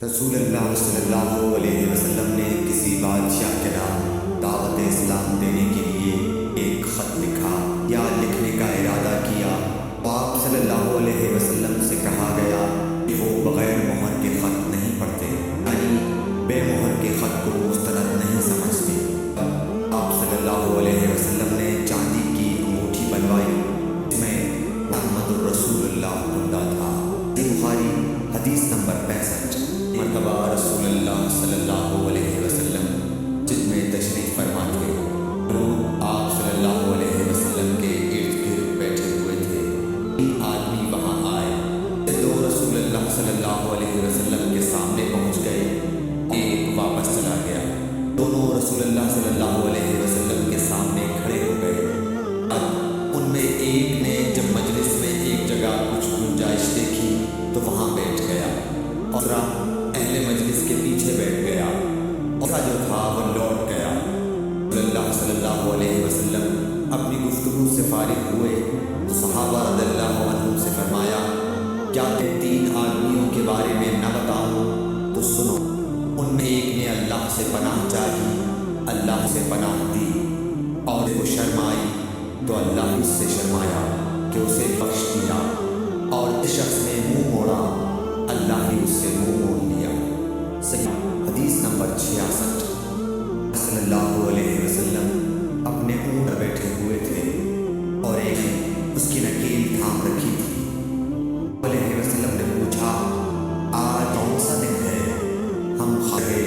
رسول اللہ صلی اللہ علیہ وسلم نے کسی بادشاہ کے نام دعوت اسلام دینے کے لیے ایک خط لکھا یا لکھنے کا ارادہ کیا۔ آپ صلی اللہ علیہ وسلم سے کہا گیا کہ وہ بغیر مہر کے خط نہیں پڑھتے، یعنی بے مہر کے خط کو مستند نہیں سمجھتے۔ آپ صلی اللہ علیہ وسلم نے چاندی کی انگوٹھی بنوائی جس میں محمد الرسول اللہ بندہ تھا۔ بخاری حدیث نمبر 65۔ مرتبہ رسول اللہ صلی اللہ علیہ وسلم جس میں تشریف فرما تھے، لوگ آپ صلی اللہ علیہ وسلم کے ارد گرد بیٹھے ہوئے تھے۔ تین آدمی وہاں آئے، دو رسول اللہ صلی اللہ علیہ وسلم کے سامنے پہنچ گئے، ایک واپس چلا گیا۔ دونوں رسول اللہ صلی اللہ علیہ وسلم کے سامنے کھڑے ہو گئے۔ اب ان میں ایک نے جب مجلس میں ایک جگہ کچھ گنجائش دیکھی تو وہاں بیٹھ گیا، اور اہل مجلس کے پیچھے بیٹھ گیا، اور جو تھا وہ لوٹ گیا۔ رسول اللہ صلی اللہ علیہ وسلم اپنی گفتگو سے فارغ ہوئے تو صحابہ رضی اللہ عنہم سے فرمایا، کیا میں تین آدمیوں کے بارے میں نہ بتاؤں؟ تو سنو۔ ان میں ایک نے اللہ سے پناہ چاہی، اللہ سے پناہ دی، اور وہ شرم آئی تو اللہ اس سے شرمایا کہ اسے بخش دیا، اور اس شخص نے منہ موڑا، اللہ ہی اس سے منہ موڑ لیا۔ صحیح حدیث نمبر 66۔ صلی اللہ علیہ وسلم اپنے اونٹ پر بیٹھے ہوئے تھے اور ایک اس کی نکیل تھام رکھی تھی۔ علیہ وسلم نے پوچھا، آج کون سا دن ہے؟ ہم خرے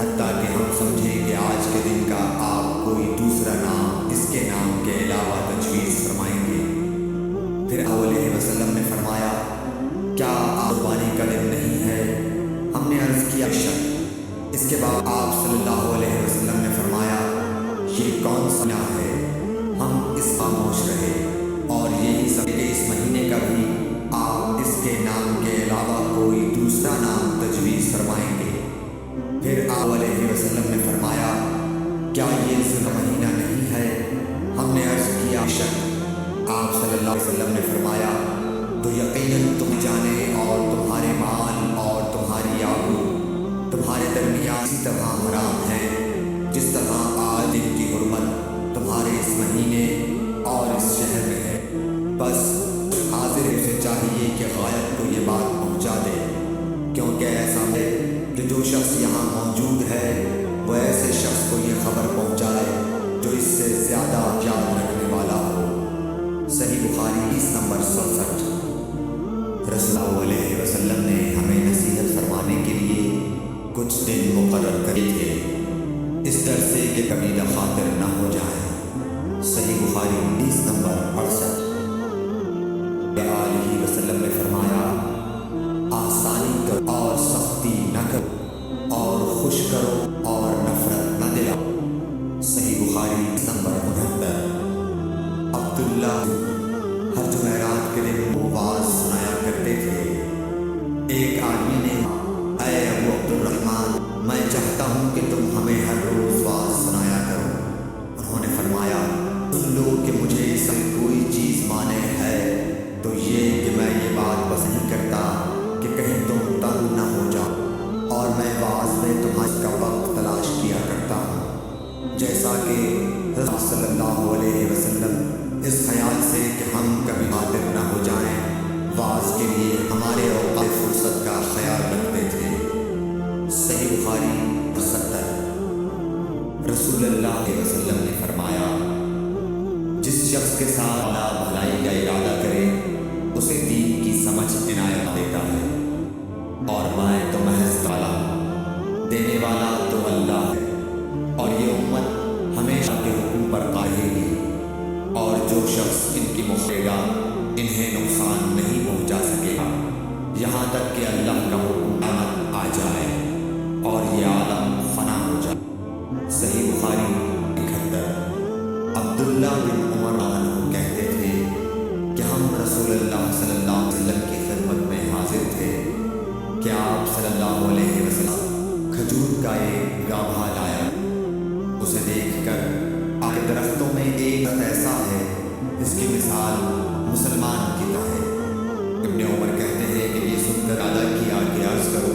حتیٰ کہ ہم سمجھیں کہ آج کے دن کا آپ کوئی دوسرا نام اس کے نام کے علاوہ تجویز فرمائیں گے۔ پھر علیہ وسلم نے فرمایا، کیا قربانی کا دن نہیں ہے؟ ہم نے عرض کیا شک۔ اس کے بعد آپ صلی اللہ علیہ وسلم نے فرمایا، یہ کون سا مہینہ ہے؟ ہم اس خاموش رہے، اور یہی سب کہ اس مہینے کا بھی آپ اس کے نام کے علاوہ کوئی دوسرا نام تجویز فرمائیں گے۔ پھر آپ علیہ وسلم نے فرمایا، کیا یہ ذی مہینہ نہیں ہے؟ ہم نے عرض کیا شک۔ آپ صلی اللہ علیہ وسلم نے فرمایا، تو یقیناً تم جانے اور تمہارے مال اور تمہاری آبرو تمہارے درمیان اسی طرح حرام ہے جس طرح آج ان کی حرمت تمہارے اس مہینے اور اس شہر میں ہے۔ بس حاضر سے چاہیے کہ غائب کو یہ بات پہنچا دے، کیونکہ ایسا ہے کہ جو شخص یہاں موجود ہے وہ ایسے شخص کو یہ خبر پہنچائے جو اس سے زیادہ یاد رکھنے والا ہو۔ صحیح بخاری حدیث نمبر 67۔ رسول اللہ علیہ وسلم نے ہمیں نصیحت فرمانے کے لیے کچھ دن مقرر کیے تھے، اس ڈر سے کہ کبھی دخاطر نہ ہو جائیں۔ صحیح بخاری حدیث نمبر 68۔ آلہ وسلم نے فرمایا، آسانی کرو اور سختی نہ کرو، اور خوش کرو اور نفرت نہ دلاؤ۔ صحیح بخاری حدیث نمبر 69۔ عبداللہ ہر جمعرات کے دن وہ واعظ سنایا کرتے تھے۔ ایک آدمی نے، اے ابو عبد الرحمن، میں چاہتا ہوں کہ تم ہمیں ہر روز واعظ سنایا کرو۔ انہوں نے فرمایا، سن لو کہ مجھے اس میں کوئی چیز مانے ہے تو یہ کہ میں یہ بات بس نہیں کرتا کہ کہیں تم تنگ نہ ہو جاؤ، اور میں واعظ میں تمہارے کا وقت تلاش کیا کرتا ہوں، جیسا کہ رسول صلی اللہ علیہ وسلم اس خیال سے کہ ہم کبھی خاطر نہ ہو جائیں واعظ کے لیے ہمارے اوقات فرصت کا خیال رکھتے تھے۔ صحیح بخاری 70۔ رسول اللہ علیہ وسلم نے فرمایا، جس شخص کے ساتھ اللہ بھلائی کا ارادہ کرے اسے دین کی سمجھ عنایت دیتا ہے، اور میں تو محض والا ہوں، دینے والا تو اللہ ہے، اور یہ امت ہمیشہ کے حکم پر رہے گی، اور جو شخص ان کی مخالفت گا انہیں نقصان نہیں پہنچا سکے گا یہاں تک کہ اللہ کا حکم آ جائے اور یہ عالم فنا ہو جائے۔ صحیح بخاری 71۔ عبداللہ بن عمر عنہ کہتے تھے کہ ہم رسول اللہ صلی اللہ علیہ وسلم کی خدمت میں حاضر تھے کہ آپ صلی اللہ علیہ وسلم کھجور کا ایک گابھا لایا۔ اسے دیکھ کر آگے درختوں میں ایک درخت ایسا ہے جس کی مثال مسلمان کی طرح ہے۔ ابن عمر کہتے ہیں کہ یہ سن کر ادا کیا کہ عرض کرو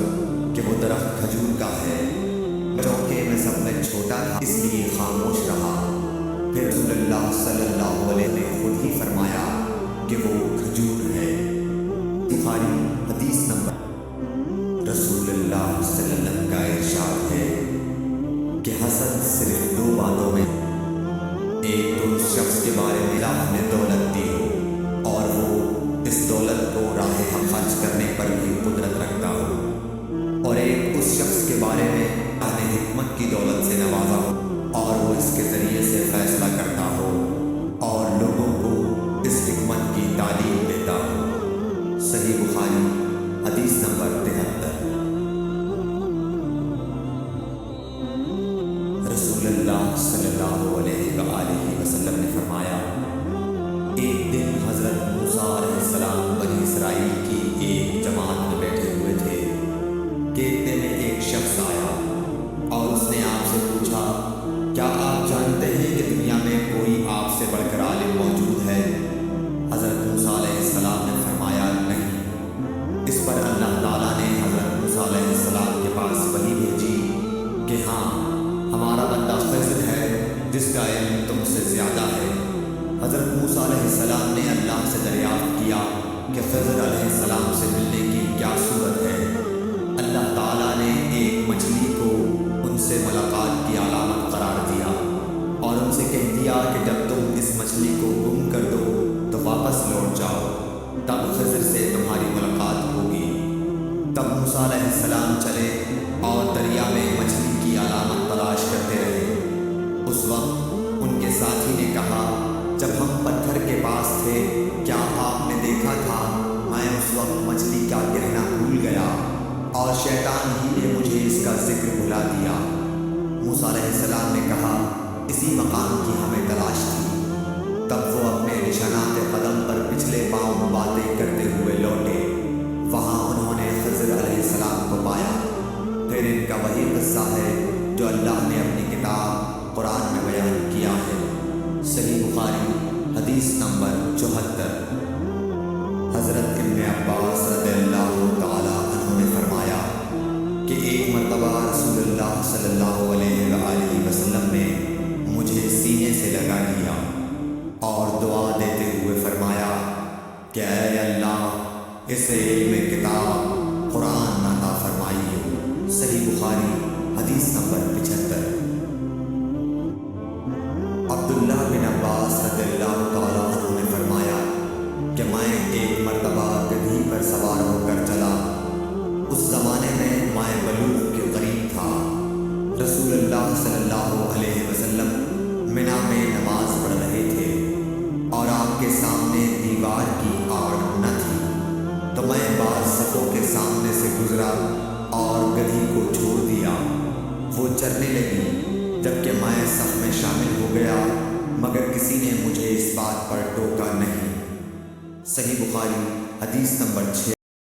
کہ وہ درخت کھجور کا ہے، چونکہ میں سب میں چھوٹا تھا اس لیے خاموش رہا۔ پھر رسول اللہ صلی اللہ علیہ وسلم نے خود ہی فرمایا کہ وہ کھجور ہے۔ بخاری حدیث نمبر۔ رسول اللہ صلی اللہ علیہ وسلم کا ارشاد ہے کہ حسد صرف دو باتوں میں، ایک تو اس شخص کے بارے میں اللہ نے دولت دی ہو اور وہ اس دولت کو راہ حق خرچ کرنے پر بھی قدرت رکھتا ہو، اور ایک اس شخص کے بارے میں اللہ نے حکمت کی دولت سے نوازا ہو اور وہ اس کے ذریعے سے فیصلہ کرتا ہو اور لوگوں کو اس حکمت کی تعلیم دیتا ہو۔ صحیح بخاری حدیث نمبر 73۔ رسول اللہ صلی اللہ علیہ وآلہ وسلم نے فرمایا، ایک دن حضرت موسیٰ علیہ السلام بنی اسرائیل کی ایک جماعت میں بیٹھے ہوئے تھے کہ اتنے میں ایک شخص آیا اور اس نے آپ سے پوچھا، کیا آپ جانتے ہیں کہ دنیا میں کوئی آپ سے بڑھ کر عالم موجود ہے؟ حضرت موسیٰ علیہ السلام نے فرمایا، نہیں۔ اس پر اللہ تعالیٰ نے حضرت موسیٰ علیہ السلام کے پاس وحی بھیجی کہ ہاں، ہمارا بندہ خضر ہے جس کا علم تم سے زیادہ ہے۔ حضرت موسیٰ علیہ السلام نے اللہ سے دریافت کیا کہ خضر علیہ السلام سے ملنے کی کیا صورت ہے؟ اللہ تعالیٰ نے ایک مچھلی کو ان سے ملاقات کی علامت قرار دیا اور ان سے کہہ دیا کہ جب تم اس مچھلی کو گم کر دو تو واپس لوٹ جاؤ، تب خضر سے تمہاری ملاقات ہوگی۔ تب موسیٰ علیہ السلام چلے اور دریا میں مچھلی کی علامت تلاش کرتے رہے۔ اس وقت ان کے ساتھی نے کہا، جب ہم پتھر کے پاس تھے کیا آپ نے دیکھا تھا؟ میں اس وقت مچھلی کا کہنا بھول گیا اور شیطان ہی نے مجھے اس کا ذکر بھلا دیا۔ موسیٰ علیہ السلام نے کہا، اسی مقام کی ہمیں تلاش تھی۔ تب وہ اپنے نشانات قدم پر پچھلے پاؤں باتیں کرتے ہوئے لوٹے۔ وہاں انہوں نے خضر علیہ السلام کو پایا۔ پھر ان کا وہی قصہ ہے جو اللہ نے اپنی کتاب قرآن میں بیان کیا ہے۔ صحیح بخاری حدیث نمبر 74۔ حضرت ابن عباس رضی اللہ تعالیٰ عنہ نے فرمایا کہ ایک مرتبہ رسول اللہ صلی اللہ علیہ وآلہ وسلم نے مجھے سینے سے لگا لیا اور دعا دیتے ہوئے فرمایا کہ اے اللہ، اسے علم کتاب قرآن عطا فرمائیے۔ صحیح بخاری حدیث نمبر 75۔ عبداللہ بن عباس رضی اللہ تعالیٰ عنہ نے فرمایا کہ میں ایک مرتبہ گدھی پر سوار ہو کر چلا۔ اس زمانے میں میں بلوغ کے قریب تھا۔ رسول اللہ صلی اللہ علیہ وسلم منا میں نماز پڑھ رہے تھے اور آپ کے سامنے دیوار کی آڑ نہ تھی، تو میں بعض صفوں کے سامنے سے گزرا اور گدھی کو چھوڑ دیا۔ وہ چرنے لگی جبکہ میں صف میں شامل ہو گیا، مگر کسی نے مجھے اس بات پر ٹوکا نہیں۔ صحیح بخاری حدیث نمبر 6۔